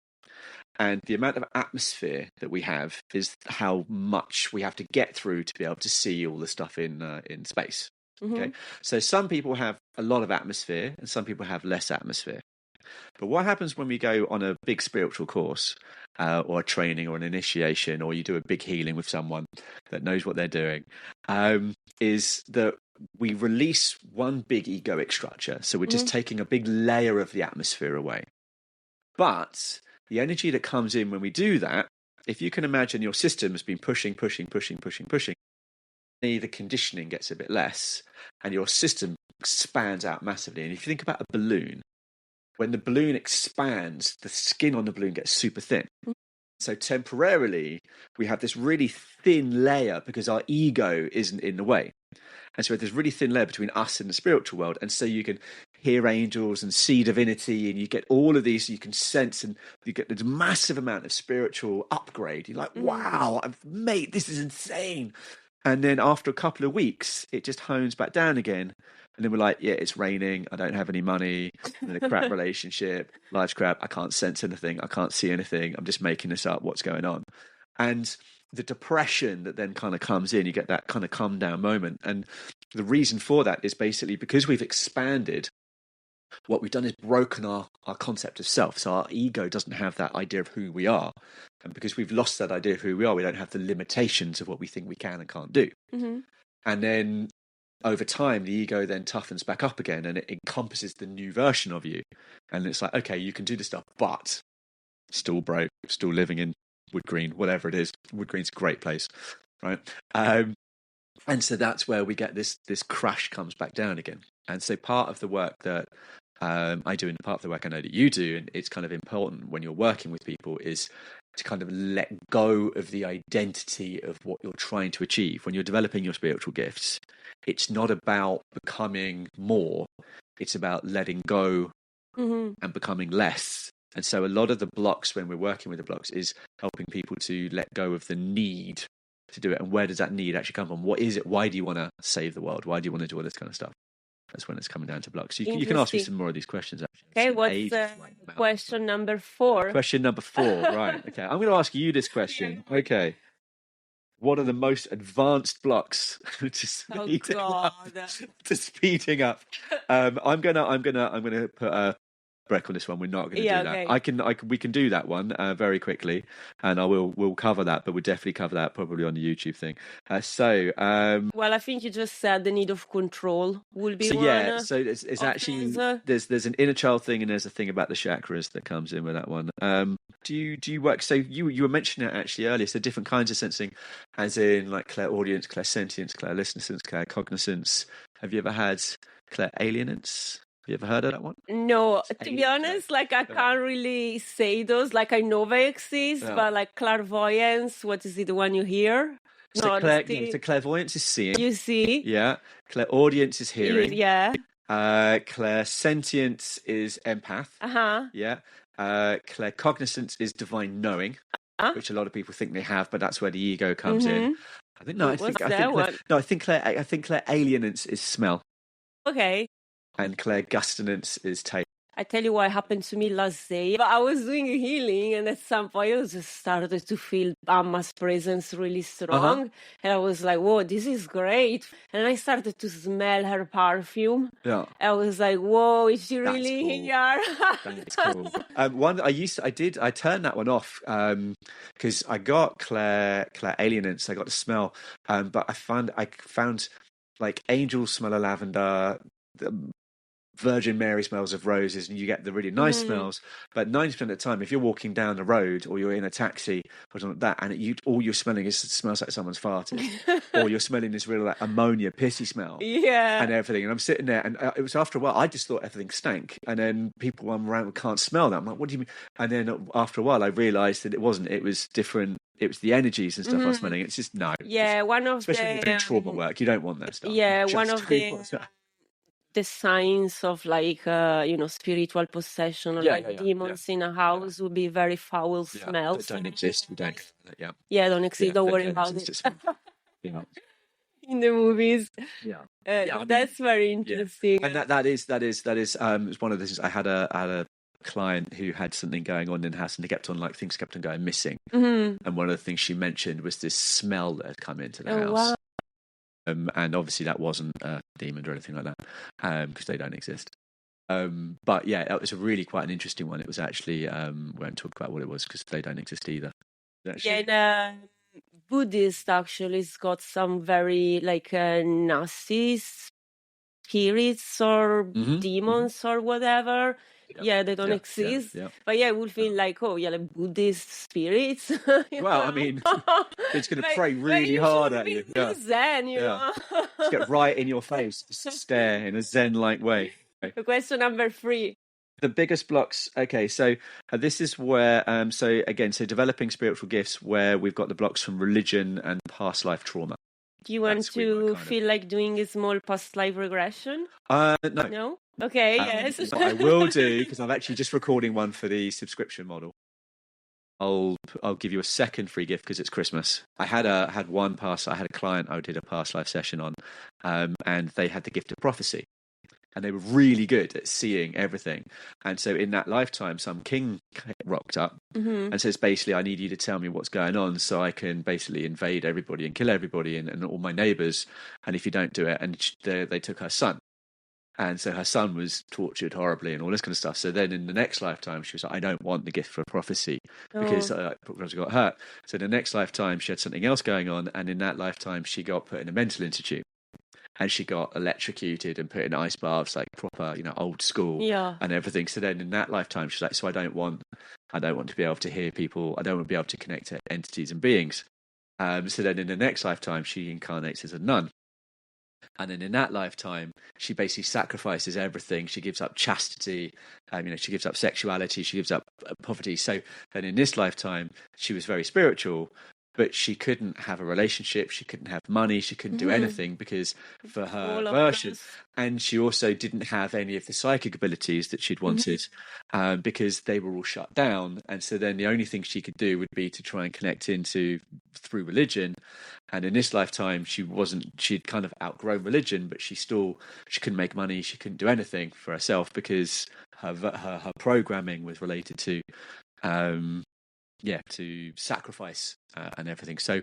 Speaker 2: And the amount of atmosphere that we have is how much we have to get through to be able to see all the stuff in space. Okay, so some people have a lot of atmosphere and some people have less atmosphere. But what happens when we go on a big spiritual course or a training or an initiation, or you do a big healing with someone that knows what they're doing, is that we release one big egoic structure. So we're just taking a big layer of the atmosphere away. But the energy that comes in when we do that, if you can imagine your system has been pushing, the conditioning gets a bit less and your system expands out massively. And if you think about a balloon, when the balloon expands, the skin on the balloon gets super thin. So temporarily, we have this really thin layer because our ego isn't in the way. And so we have this really thin layer between us and the spiritual world. And so you can hear angels and see divinity, and you get all of these, you can sense, and you get this massive amount of spiritual upgrade. You're like, wow, mate, this is insane. And then after a couple of weeks, it just hones back down again. And then we're like, yeah, it's raining. I don't have any money. I'm in a crap relationship. Life's crap. I can't sense anything. I can't see anything. I'm just making this up. What's going on? And the depression that then kind of comes in, you get that kind of come down moment. And the reason for that is basically because we've expanded, what we've done is broken our concept of self. So our ego doesn't have that idea of who we are. And because we've lost that idea of who we are, we don't have the limitations of what we think we can and can't do. And then over time, the ego then toughens back up again, and it encompasses the new version of you. And it's like, okay, you can do this stuff, but still broke, still living in Wood Green, whatever it is. Wood Green's a great place, right? And so that's where we get this crash comes back down again. And so part of the work that I do, and part of the work I know that you do, and it's kind of important when you're working with people, is to kind of let go of the identity of what you're trying to achieve. When you're developing your spiritual gifts, it's not about becoming more, it's about letting go and becoming less. And so a lot of the blocks when we're working with the blocks is helping people to let go of the need to do it. And where does that need actually come from? What is it? Why do you want to save the world? Why do you want to do all this kind of stuff? That's when it's coming down to blocks. So you can ask me some more of these questions. Actually.
Speaker 1: Okay, what's question number 4?
Speaker 2: Question number 4, right. Okay, I'm going to ask you this question. Okay. What are the most advanced blocks to speeding up? I'm gonna put a break on this one. We're not going to do that. Okay. We can do that one very quickly, and we'll cover that, but we'll definitely cover that probably on the YouTube thing.
Speaker 1: Well, I think you just said the need of control will be one.
Speaker 2: Yeah, so it's actually there's an inner child thing, and there's a thing about the chakras that comes in with that one. Do you work? So you were mentioning it actually earlier. So different kinds of sensing, as in like clairaudience, clairsentience, clairlistenance, claircognizance. Have you ever had clairalienance? Have you ever heard of that one?
Speaker 1: No, to be honest, like I can't really say those. Like I know they exist, but like clairvoyance, what is it? The one you hear?
Speaker 2: So, so clairvoyance is seeing.
Speaker 1: You see?
Speaker 2: Yeah. Clairaudience is hearing.
Speaker 1: Yeah.
Speaker 2: Clairsentience is empath. Yeah. Claircognizance is divine knowing, which a lot of people think they have, but that's where the ego comes in. I think clairalienance is smell.
Speaker 1: Okay.
Speaker 2: And clairgustinance is taste.
Speaker 1: I tell you what happened to me last day. I was doing a healing, and at some point I just started to feel Amma's presence really strong. And I was like, whoa, this is great. And I started to smell her perfume. Yeah. I was like, whoa, is she really here?
Speaker 2: That's cool. I turned that one off because I got clairalienance, I got the smell, but I found like angels smell of lavender, Virgin Mary smells of roses, and you get the really nice smells. But 90% of the time, if you're walking down the road or you're in a taxi or something like that, and all you're smelling smells like someone's farted, or you're smelling this real like ammonia pissy smell, and everything. And I'm sitting there, and it was after a while I just thought everything stank. And then people I'm around can't smell that. I'm like, what do you mean? And then after a while, I realised that it wasn't. It was different. It was the energies and stuff I was smelling. It's just no.
Speaker 1: Yeah,
Speaker 2: especially when you're doing trauma work, you don't want that stuff.
Speaker 1: Yeah, one of the signs of like spiritual possession or demons in a house would be very foul smells.
Speaker 2: That don't exist. We don't.
Speaker 1: Don't exist. Don't worry about it. In the movies. That's very interesting.
Speaker 2: And that is one of the things. I had a client who had something going on in the house, and things kept on going missing. And one of the things she mentioned was this smell that had come into the house. Wow. And obviously that wasn't a demon or anything like that, because they don't exist. But yeah, it was quite an interesting one. It was actually, we won't talk about what it was because they don't exist either.
Speaker 1: Buddhist actually has got some very like nasty spirits or demons or whatever. They don't exist. But we'll feel like, like Buddhist spirits.
Speaker 2: Well, I mean, it's going to pray really hard at you.
Speaker 1: Zen, you know.
Speaker 2: Just get right in your face, stare in a Zen-like way.
Speaker 1: Question number 3.
Speaker 2: The biggest blocks. Okay, so this is where. So again, so developing spiritual gifts, where we've got the blocks from religion and past life trauma.
Speaker 1: Do you want to feel like doing a small past life regression?
Speaker 2: No.
Speaker 1: No. Okay. Yes.
Speaker 2: But I will do, because I'm actually just recording one for the subscription model. I'll give you a second free gift because it's Christmas. I had a client I did a past life session on, and they had the gift of prophecy. And they were really good at seeing everything. And so in that lifetime, some king rocked up and says, basically, I need you to tell me what's going on so I can basically invade everybody and kill everybody and all my neighbors. And if you don't do it, and they took her son. And so her son was tortured horribly and all this kind of stuff. So then in the next lifetime, she was like, I don't want the gift for prophecy because she got hurt. So in the next lifetime, she had something else going on. And in that lifetime, she got put in a mental institute. And she got electrocuted and put in ice baths, like proper, old school and everything. So then in that lifetime, she's like, so I don't want to be able to hear people. I don't want to be able to connect to entities and beings. So then in the next lifetime, she incarnates as a nun. And then in that lifetime, she basically sacrifices everything. She gives up chastity, she gives up sexuality, she gives up poverty. So then in this lifetime, she was very spiritual, but she couldn't have a relationship, she couldn't have money, she couldn't do anything because for her version. And she also didn't have any of the psychic abilities that she'd wanted because they were all shut down. And so then the only thing she could do would be to try and connect through religion. And in this lifetime, she'd kind of outgrown religion, but she couldn't make money, she couldn't do anything for herself because her programming was related to to sacrifice and everything. So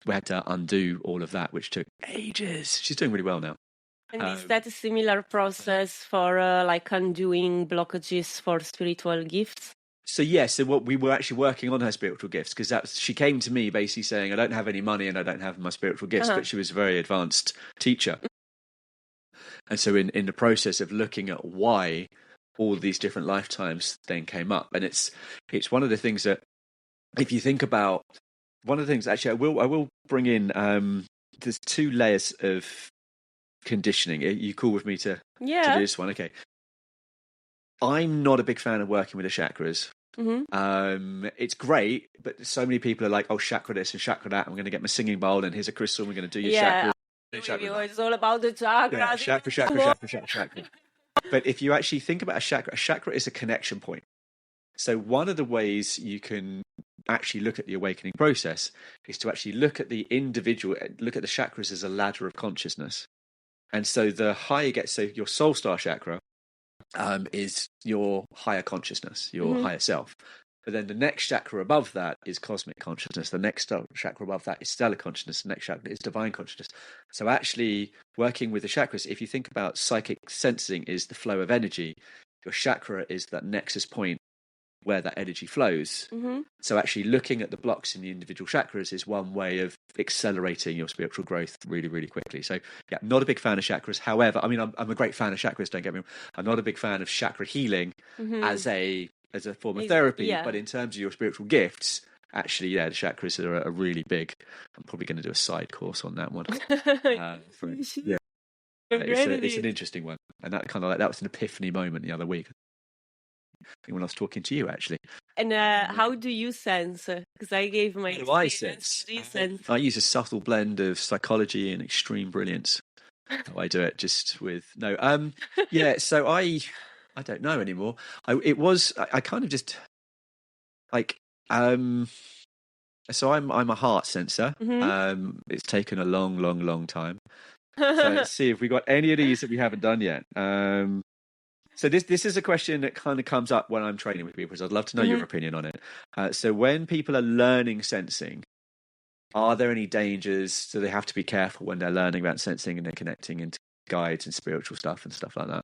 Speaker 2: we had to undo all of that, which took ages. She's doing really well now.
Speaker 1: And is that a similar process for like undoing blockages for spiritual gifts?
Speaker 2: So so what we were actually working on her spiritual gifts, because she came to me basically saying, I don't have any money and I don't have my spiritual gifts, but she was a very advanced teacher. And so in the process of looking at why all these different lifetimes then came up, and it's one of the things that, if you think about, one of the things, actually, I will bring in, there's 2 layers of conditioning. Are you cool with me to do this one? Okay. I'm not a big fan of working with the chakras. It's great, but so many people are like, oh, chakra this and chakra that. I'm going to get my singing bowl and here's a crystal. We're going to do your chakra.
Speaker 1: It's all about the chakras.
Speaker 2: Yeah, chakra. But if you actually think about a chakra is a connection point. So one of the ways you can actually look at the awakening process is to actually look at the chakras as a ladder of consciousness. And so the higher you get, so your soul star chakra is your higher consciousness, your higher self. But then the next chakra above that is cosmic consciousness. The next chakra above that is stellar consciousness. The next chakra is divine consciousness. So actually working with the chakras, if you think about psychic sensing is the flow of energy, your chakra is that nexus point where that energy flows. So actually looking at the blocks in the individual chakras is one way of accelerating your spiritual growth really, really quickly. So not a big fan of chakras. However, I mean, I'm a great fan of chakras, don't get me wrong. I'm not a big fan of chakra healing as a form of therapy, but in terms of your spiritual gifts, actually, the chakras are a really big. I'm probably going to do a side course on that one. It's an interesting one, and that kind of that was an epiphany moment the other week when I was talking to you, actually.
Speaker 1: And how do you sense? Because I gave my
Speaker 2: experience. How do I sense? I use a subtle blend of psychology and extreme brilliance. How I do it, just with no. So I don't know anymore. I kind of just like So I'm a heart sensor. It's taken a long time. So let's see if we got any of these that we haven't done yet. So this is a question that kind of comes up when I'm training with people, because I'd love to know your opinion on it. So when people are learning sensing, are there any dangers? Do they have to be careful when they're learning about sensing and they're connecting into guides and spiritual stuff and stuff like that?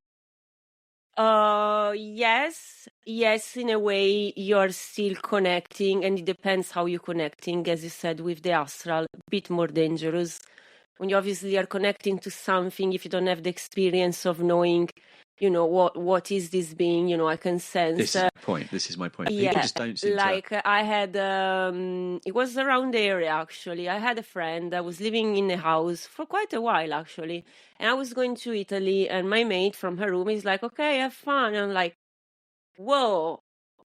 Speaker 1: Yes, in a way you're still connecting, and it depends how you're connecting. As you said, with the astral, a bit more dangerous. When you obviously are connecting to something, if you don't have the experience of knowing, what is this being, I can sense.
Speaker 2: This is my point. People just don't seem to...
Speaker 1: I had, it was around the area, actually. I had a friend that was living in a house for quite a while, actually. And I was going to Italy, and my mate from her room is like, okay, have fun. And I'm like, whoa,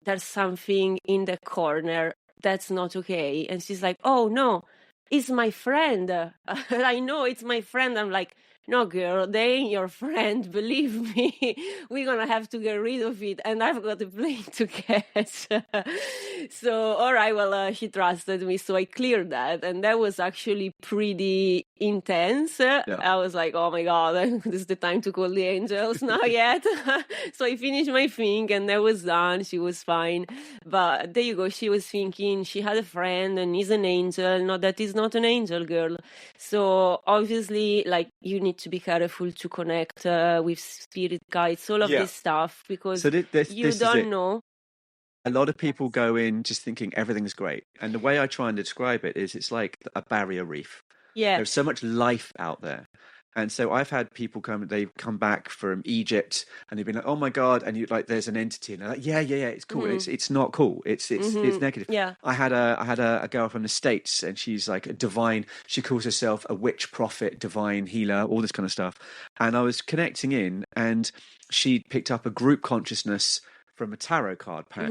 Speaker 1: there's something in the corner that's not okay. And she's like, oh no, it's my friend. I know it's my friend. I'm like, no, girl, they ain't your friend. Believe me, we're gonna have to get rid of it, and I've got a plane to catch. So, all right, well, she trusted me, so I cleared that, and that was actually pretty intense. I was like, oh my god, this is the time to call the angels. Not yet. So I finished my thing, and that was done. She was fine, but there you go. She was thinking she had a friend, and he's an angel. No, that is not an angel, girl. So obviously, like, you need to be careful to connect with spirit guides, all of this stuff, because you don't know.
Speaker 2: A lot of people go in just thinking everything's great. And the way I try and describe it is it's like a barrier reef.
Speaker 1: Yeah.
Speaker 2: There's so much life out there. And so I've had people they've come back from Egypt and they've been like, oh my God. And you like, there's an entity. And they're like, yeah, it's cool. It's not cool. It's negative.
Speaker 1: Yeah.
Speaker 2: I had a girl from the States and she's like a divine, she calls herself a witch prophet, divine healer, all this kind of stuff. And I was connecting in and she picked up a group consciousness from a tarot card pack.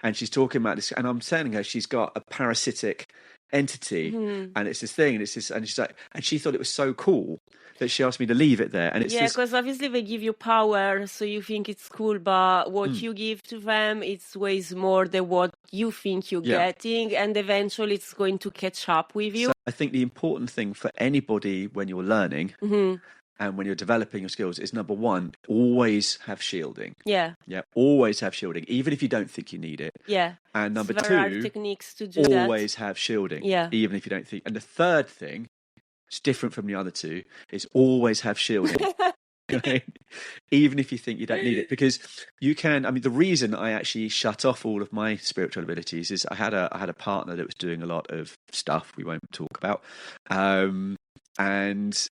Speaker 2: And she's talking about this. And I'm telling her she's got a parasitic entity and it's this thing and it's this, and she's like, and she thought it was so cool that she asked me to leave it there. And it's
Speaker 1: because obviously they give you power, so you think it's cool, but what you give to them, it's ways more than what you think you're getting, and eventually it's going to catch up with you.
Speaker 2: So I think the important thing for anybody when you're learning and when you're developing your skills is, number one, always have shielding.
Speaker 1: Yeah,
Speaker 2: always have shielding, even if you don't think you need it. And number two,
Speaker 1: techniques to do
Speaker 2: always have shielding, even if you don't think. And the third thing, it's different from the other two, is always have shielding. Even if you think you don't need it, because you can. I mean, the reason I actually shut off all of my spiritual abilities is I had a partner that was doing a lot of stuff we won't talk about, and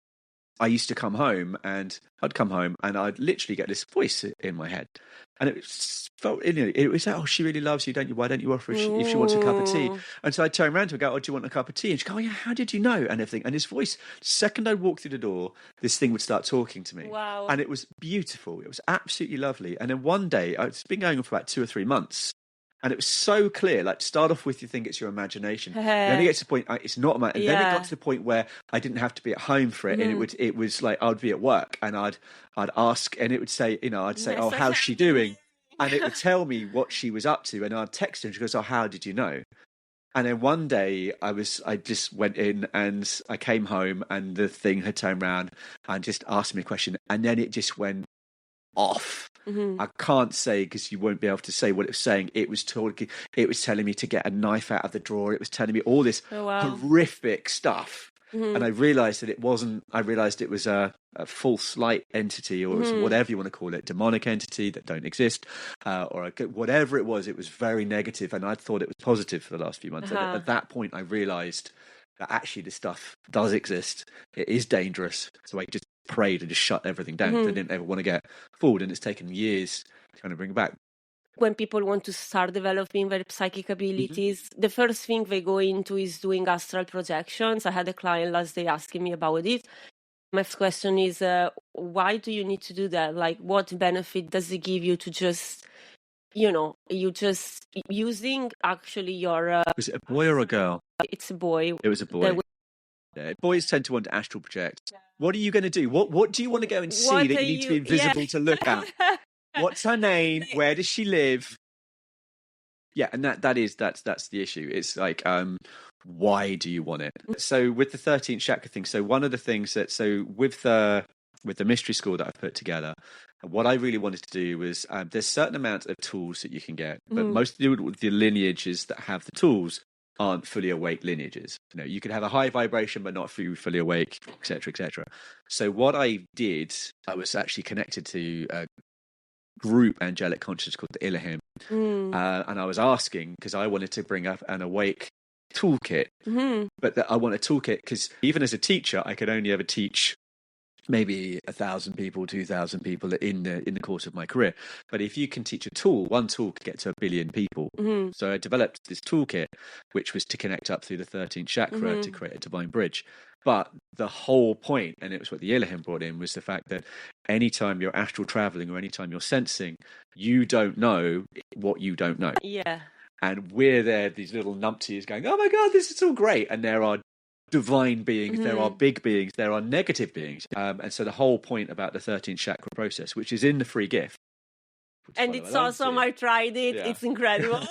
Speaker 2: I used to come home and I'd literally get this voice in my head, and it felt, it was like, oh, she really loves you, don't you? Why don't you offer if she wants a cup of tea? And so I'd turn around to her and go, oh, do you want a cup of tea? And she'd go, oh yeah, how did you know? And everything. And this voice, the second I'd walk through the door, this thing would start talking to me.
Speaker 1: Wow.
Speaker 2: And it was beautiful. It was absolutely lovely. And then one day, it's been going on for about 2 or 3 months. And it was so clear, like, start off with, you think it's your imagination. Then it gets to the point, it's not my, and then it got to the point where I didn't have to be at home for it. And it was like, I'd be at work and I'd ask, and it would say, I'd say, oh, how's she doing? And it would tell me what she was up to. And I'd text her and she goes, oh, how did you know? And then one day I just went in and I came home and the thing had turned around and just asked me a question. And then it just went off. I can't say because you won't be able to say what it was saying. It was talking. It was telling me to get a knife out of the drawer. It was telling me all this horrific stuff. And I realised that it wasn't. I realised it was a false light entity, or whatever you want to call it, demonic entity that don't exist, or whatever it was. It was very negative, and I thought it was positive for the last few months. And at that point, I realised that actually this stuff does exist. It is dangerous. So I just prayed and just shut everything down. I didn't ever want to get fooled, and it's taken years to kind of bring it back.
Speaker 1: When people want to start developing their psychic abilities, the first thing they go into is doing astral projections. I had a client last day asking me about it. My first question is, why do you need to do that? Like, what benefit does it give you to just, you just using actually your...
Speaker 2: Was it a boy or a girl?
Speaker 1: It's a boy.
Speaker 2: It was a boy. Boys tend to want to astral project. What are you going to do? What do you want to go and see that you need to be invisible to look at? What's her name? Where does she live? Yeah, and that's the issue. It's like, why do you want it? So with the 13th chakra thing, so one of the things with the mystery school that I've put together, what I really wanted to do was there's certain amounts of tools that you can get, but most of the lineages that have the tools aren't fully awake lineages. You could have a high vibration but not fully awake, etc., etc. So what I did, I was actually connected to a group angelic consciousness called the Elohim, and I was asking because I wanted to bring up an awake toolkit, but I want a toolkit because even as a teacher I could only ever teach maybe 1,000 people, 2,000 people in the course of my career. But if you can teach a tool, one tool could get to 1 billion people. So I developed this toolkit, which was to connect up through the 13th chakra to create a divine bridge. But the whole point, and it was what the Elohim brought in, was the fact that anytime you're astral traveling or anytime you're sensing, you don't know what you don't know.
Speaker 1: Yeah.
Speaker 2: And we're there, these little numpties going, oh my God, this is all great. And there are divine beings, there are big beings, there are negative beings. And so the whole point about the 13th chakra process, which is in the free gift.
Speaker 1: And it's awesome. I tried it. Yeah. It's incredible.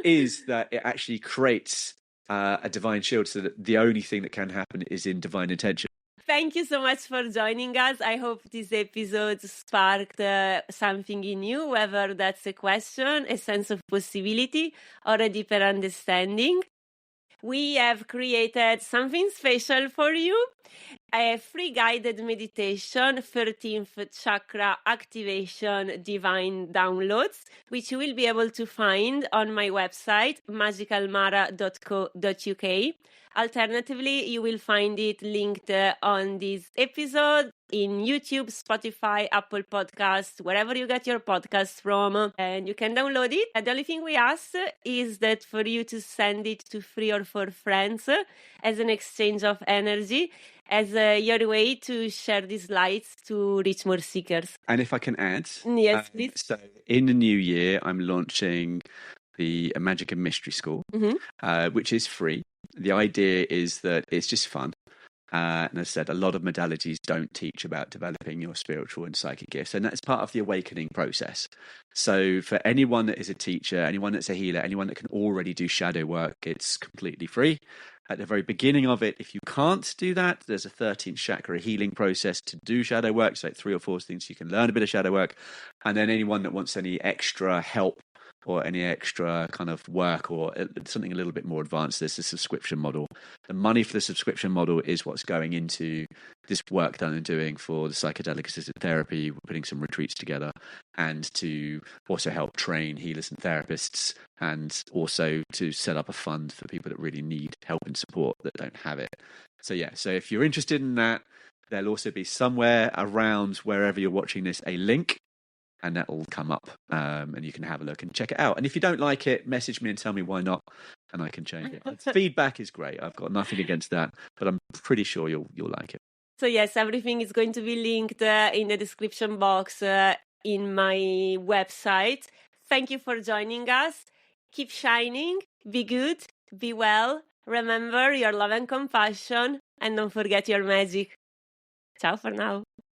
Speaker 2: Is that it actually creates a divine shield so that the only thing that can happen is in divine intention.
Speaker 1: Thank you so much for joining us. I hope this episode sparked something in you, whether that's a question, a sense of possibility, or a deeper understanding. We have created something special for you, a free guided meditation, 13th chakra activation divine downloads, which you will be able to find on my website, magicalmara.co.uk. Alternatively, you will find it linked on this episode in YouTube, Spotify, Apple Podcasts, wherever you get your podcasts from, and you can download it. The only thing we ask is that for you to send it to 3 or 4 friends as an exchange of energy, as your way to share these lights to reach more seekers.
Speaker 2: And if I can add,
Speaker 1: yes, please.
Speaker 2: So in the new year, I'm launching the Magic and Mystery School, which is free. The idea is that it's just fun. And as I said, a lot of modalities don't teach about developing your spiritual and psychic gifts. And that's part of the awakening process. So for anyone that is a teacher, anyone that's a healer, anyone that can already do shadow work, it's completely free. At the very beginning of it, if you can't do that, there's a 13th chakra healing process to do shadow work. So 3 or 4 things you can learn a bit of shadow work. And then anyone that wants any extra help or any extra kind of work or something a little bit more advanced, there's a subscription model. The money for the subscription model is what's going into this work that I'm doing for the psychedelic assisted therapy. We're putting some retreats together and to also help train healers and therapists, and also to set up a fund for people that really need help and support that don't have it. So yeah, so if you're interested in that, there'll also be somewhere around wherever you're watching this a link, and that will come up, and you can have a look and check it out. And if you don't like it, message me and tell me why not, and I can change it. Feedback is great. I've got nothing against that, but I'm pretty sure you'll like it.
Speaker 1: So yes, everything is going to be linked in the description box in my website. Thank you for joining us. Keep shining, be good, be well. Remember your love and compassion, and don't forget your magic. Ciao for now.